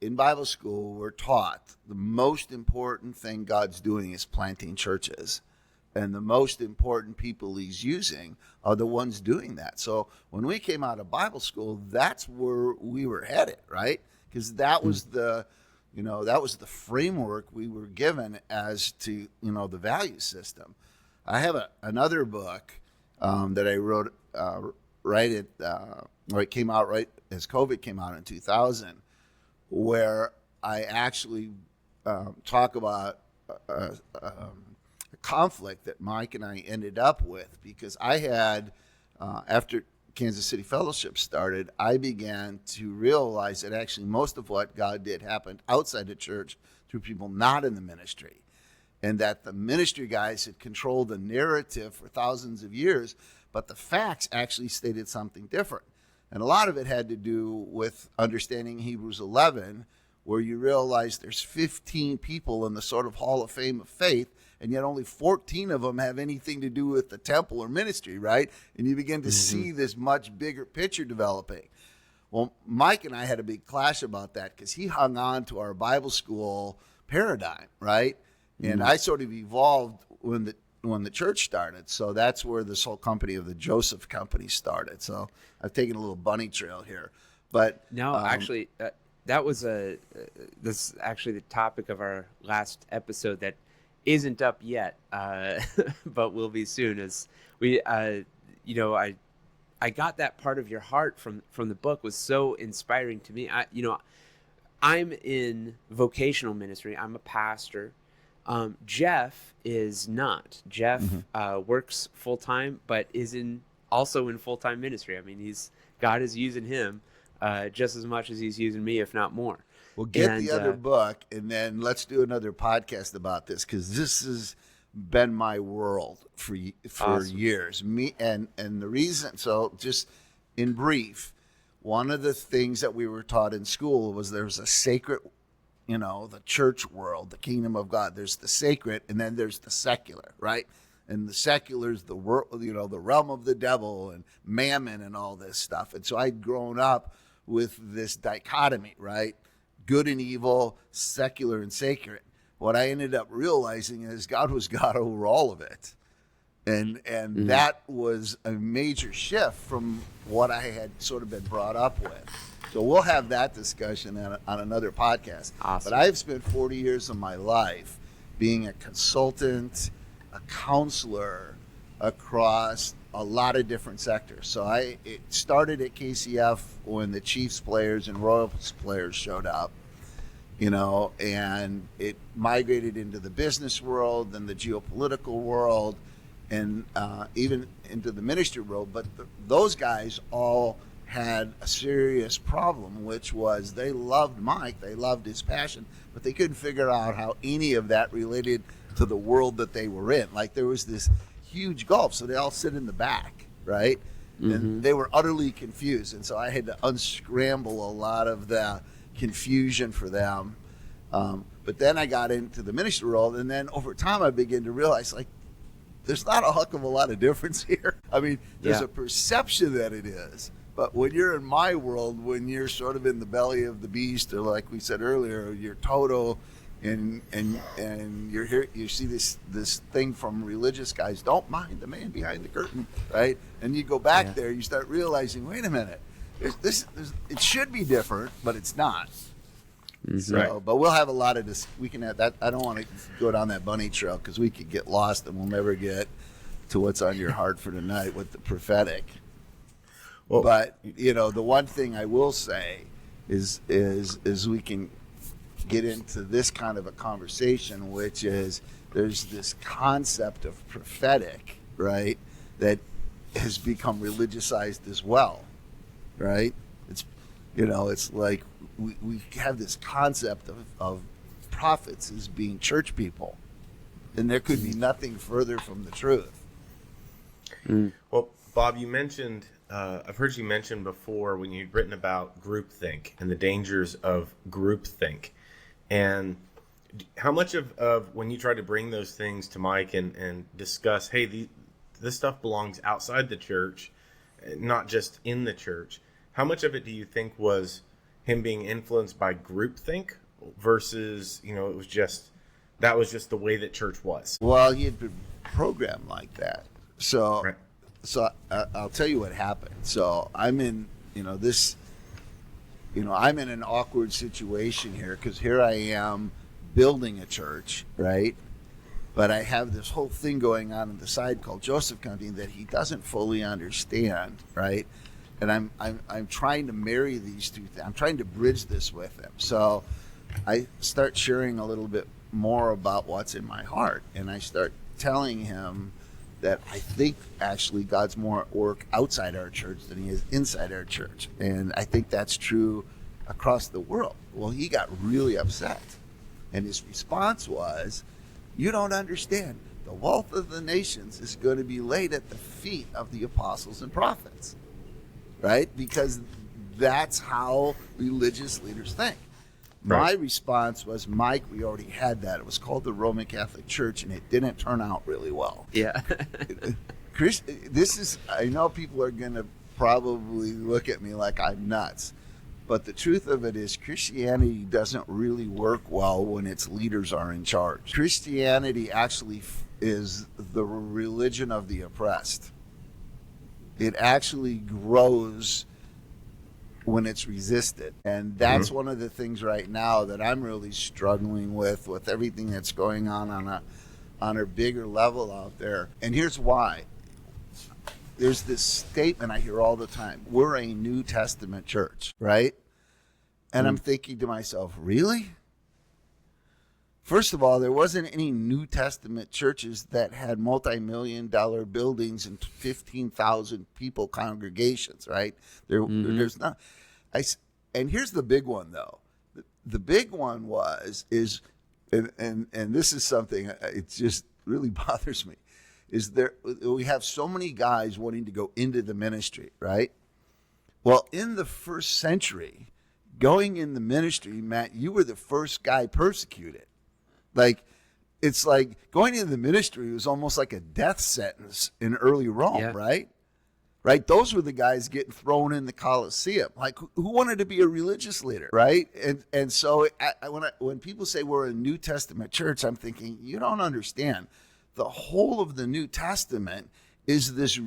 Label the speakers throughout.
Speaker 1: in Bible school, we're taught the most important thing God's doing is planting churches. And the most important people he's using are the ones doing that. So when we came out of Bible school, that's where we were headed, right? Because that was that was the framework we were given as to, the value system. I have another book that I wrote it came out right as COVID came out in 2000, where I actually talk about a conflict that Mike and I ended up with, because I had, after Kansas City Fellowship started, I began to realize that actually most of what God did happened outside the church through people not in the ministry, and that the ministry guys had controlled the narrative for thousands of years, but the facts actually stated something different. And a lot of it had to do with understanding Hebrews 11, where you realize there's 15 people in the sort of Hall of Fame of faith, and yet only 14 of them have anything to do with the temple or ministry, right? And you begin to see this much bigger picture developing. Well, Mike and I had a big clash about that, because he hung on to our Bible school paradigm, right? And I sort of evolved when the church started. So that's where this whole company of the Joseph Company started. So I've taken a little bunny trail here. But
Speaker 2: no, actually, that was this is actually the topic of our last episode that isn't up yet, but will be soon. As we, I got that part of your heart from the book was so inspiring to me. I'm in vocational ministry. I'm a pastor. Jeff is not. Jeff works full time, but is also in full time ministry. I mean, God is using him just as much as he's using me, if not more.
Speaker 1: Well, get the other book, and then let's do another podcast about this, because this has been my world for awesome. Years. Me and the reason. So, just in brief, one of the things that we were taught in school was there was a sacred, the church world, the kingdom of God. There's the sacred, and then there's the secular, right? And the secular is the world, the realm of the devil and mammon and all this stuff. And so I'd grown up with this dichotomy, right? Good and evil, secular and sacred. What I ended up realizing is God was God over all of it. And that was a major shift from what I had sort of been brought up with. So we'll have that discussion on another podcast.
Speaker 2: Awesome.
Speaker 1: But I've spent 40 years of my life being a consultant, a counselor across a lot of different sectors. So it started at KCF when the Chiefs players and Royals players showed up, and it migrated into the business world, then the geopolitical world, and even into the ministry world. But those guys all had a serious problem, which was they loved Mike, they loved his passion, but they couldn't figure out how any of that related to the world that they were in. Like, there was this huge gulf, so they all sit in the back, right? And they were utterly confused, and so I had to unscramble a lot of the confusion for them. But then I got into the ministry world, and then over time I began to realize, like, there's not a heck of a lot of difference here. I mean, there's a perception that it is. But when you're in my world, when you're sort of in the belly of the beast, or like we said earlier, you're total, and you're here, you see this thing from religious guys, don't mind the man behind the curtain, right? And you go back there, you start realizing, wait a minute, it should be different, but it's not. So, right. But we'll have a lot of this. We can have that. I don't want to go down that bunny trail, because we could get lost and we'll never get to what's on your heart for tonight with the prophetic. Well, but the one thing I will say is we can get into this kind of a conversation, which is there's this concept of prophetic, right, that has become religiousized as well, right? It's like we have this concept of prophets as being church people, and there could be nothing further from the truth.
Speaker 3: Well, Bob, you mentioned, I've heard you mention before when you'd written about groupthink and the dangers of groupthink. And how much of when you try to bring those things to Mike and discuss, hey, this stuff belongs outside the church, not just in the church, how much of it do you think was him being influenced by groupthink versus, you know, that was just the way that church was?
Speaker 1: Well, he had been programmed like that. So,
Speaker 3: Right.
Speaker 1: I'll tell you what happened. So I'm in, I'm in an awkward situation here because here I am building a church, right? But I have this whole thing going on the side called Joseph Company that he doesn't fully understand, right? And I'm trying to marry these two things. I'm trying to bridge this with him. So I start sharing a little bit more about what's in my heart, and I start telling him that I think actually God's more at work outside our church than he is inside our church. And I think that's true across the world. Well, he got really upset. And his response was, you don't understand. The wealth of the nations is going to be laid at the feet of the apostles and prophets, right? Because that's how religious leaders think.
Speaker 3: Right.
Speaker 1: My response was, Mike, we already had that. It was called the Roman Catholic Church, and it didn't turn out really well.
Speaker 2: Yeah.
Speaker 1: I know people are going to probably look at me like I'm nuts, but the truth of it is Christianity doesn't really work well when its leaders are in charge. Christianity actually is the religion of the oppressed. It actually grows when it's resisted. And that's one of the things right now that I'm really struggling with everything that's going on a bigger level out there. And here's why. There's this statement I hear all the time. We're a New Testament church, right? And I'm thinking to myself, really? First of all, there wasn't any New Testament churches that had multi-million-dollar buildings and 15,000 people congregations, right? There's not. And here's the big one, though. The big one is, and this is something it just really bothers me, is we have so many guys wanting to go into the ministry, right? Well, in the first century, going in the ministry meant you were the first guy persecuted. Like, it's like going into the ministry was almost like a death sentence in early Rome, right? Right? Those were the guys getting thrown in the Colosseum. Like, who wanted to be a religious leader, right? And so when people say we're a New Testament church, I'm thinking, you don't understand. The whole of the New Testament is this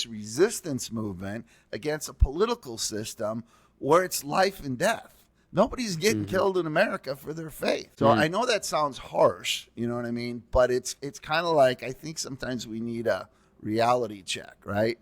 Speaker 1: resistance movement against a political system where it's life and death. Nobody's getting killed in America for their faith. So I know that sounds harsh, you know what I mean? But it's kind of like, I think sometimes we need a reality check, right?